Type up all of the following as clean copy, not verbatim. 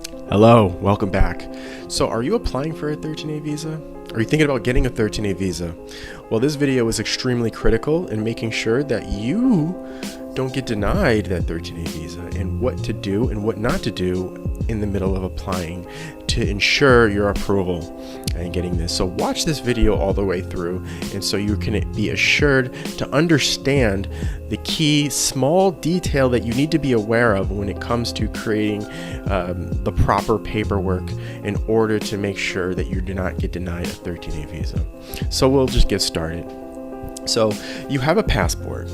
Hello, welcome back. So are you applying for a 13A visa? Are you thinking about getting a 13A visa? Well, this video is extremely critical in making sure that you don't get denied that 13A visa and what to do and what not to do in the middle of applying to ensure your approval and getting this. So watch this video all the way through, and so you can be assured to understand the key small detail that you need to be aware of when it comes to creating the proper paperwork in order to make sure that you do not get denied a 13A visa. So we'll just get started. So you have a passport,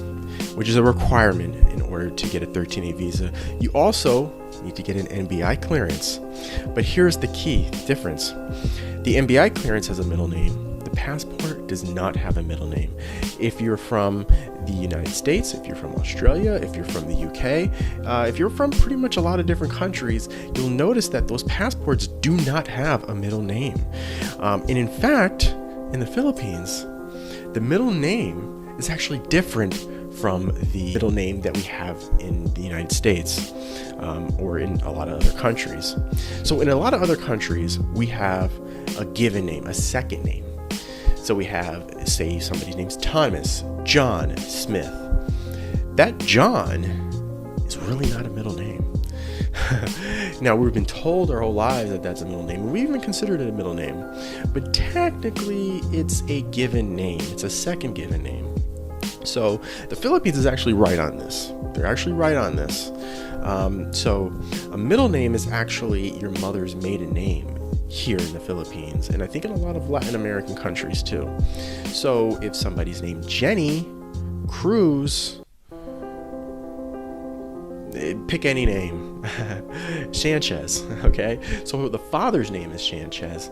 which is a requirement in order to get a 13A visa. You also need to get an NBI clearance. But here's the key difference. The NBI clearance has a middle name. The passport does not have a middle name. If you're from the United States, if you're from Australia, if you're from the UK, if you're from pretty much a lot of different countries, you'll notice that those passports do not have a middle name. And in fact, in the Philippines, the middle name is actually different from the middle name that we have in the United States or in a lot of other countries. So in a lot of other countries, we have a given name, a second name. So we have, say, somebody's name's Thomas, John, Smith. That John is really not a middle name. Now, we've been told our whole lives that that's a middle name, and we even considered it a middle name. But technically, it's a given name. It's a second given name. So the Philippines is actually right on this. They're actually right on this. So a middle name is actually your mother's maiden name here in the Philippines, and I think in a lot of Latin American countries too. So if somebody's named Jenny, Cruz, pick any name, Sanchez, okay? So the father's name is Sanchez,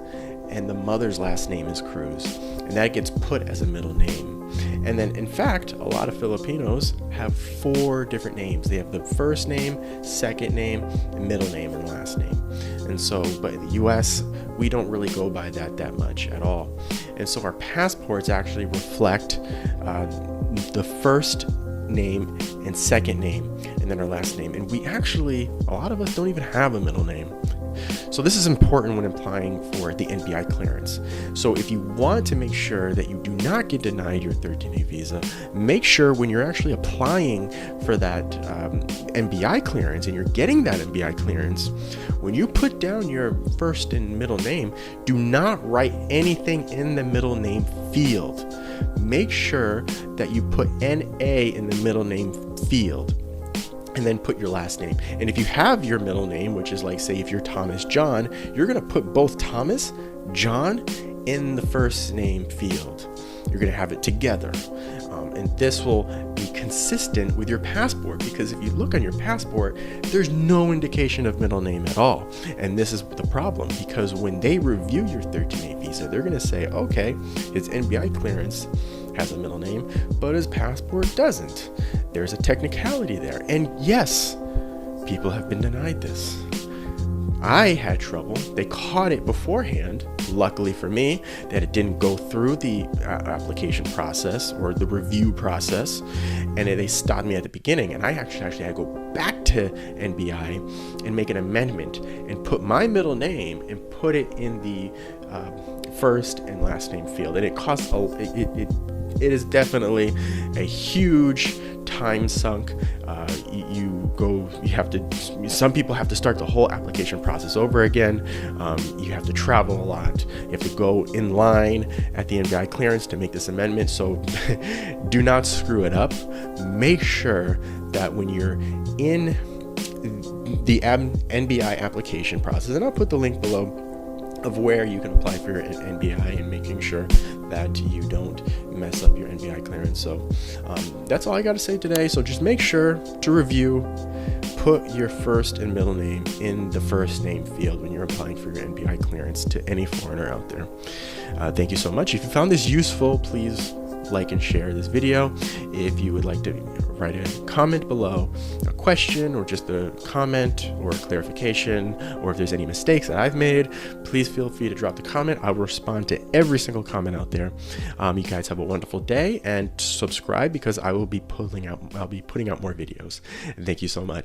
and the mother's last name is Cruz, and that gets put as a middle name. And then, in fact, a lot of Filipinos have 4 different names. They have the first name, second name, middle name, and last name. And so, but in the US, we don't really go by that much at all. And so our passports actually reflect the first name and second name, and then our last name. And we actually, a lot of us don't even have a middle name. So this is important when applying for the NBI clearance. So if you want to make sure that you do not get denied your 13A visa, make sure when you're actually applying for that NBI clearance and you're getting that NBI clearance, when you put down your first and middle name, do not write anything in the middle name field. Make sure that you put NA in the middle name field, and then put your last name. And if you have your middle name, which is like, say, if you're Thomas John, you're gonna put both Thomas, John in the first name field. You're gonna have it together. And this will be consistent with your passport, because if you look on your passport, there's no indication of middle name at all. And this is the problem, because when they review your 13A visa, they're gonna say, okay, his NBI clearance has a middle name, but his passport doesn't. There's a technicality there. And yes, people have been denied this. I had trouble. They caught it beforehand, luckily for me, that it didn't go through the application process or the review process, and they stopped me at the beginning. And I actually had to go back to NBI and make an amendment and put my middle name and put it in the first and last name field. And it costs it is definitely a huge time sunk. Some people have to start the whole application process over again. You have to travel a lot. You have to go in line at the NBI clearance to make this amendment. So do not screw it up. Make sure that when you're in the NBI application process, and I'll put the link below of where you can apply for your NBI, and making sure that you don't mess up your NBI clearance. So that's all I got to say today. So just make sure to review, put your first and middle name in the first name field when you're applying for your NBI clearance to any foreigner out there. Thank you so much. If you found this useful, please like and share this video. If you would like to write a comment below, a question or just a comment or a clarification, or if there's any mistakes that I've made, please feel free to drop the comment. I will respond to every single comment out there. You guys have a wonderful day, and subscribe, because I'll be putting out more videos. Thank you so much.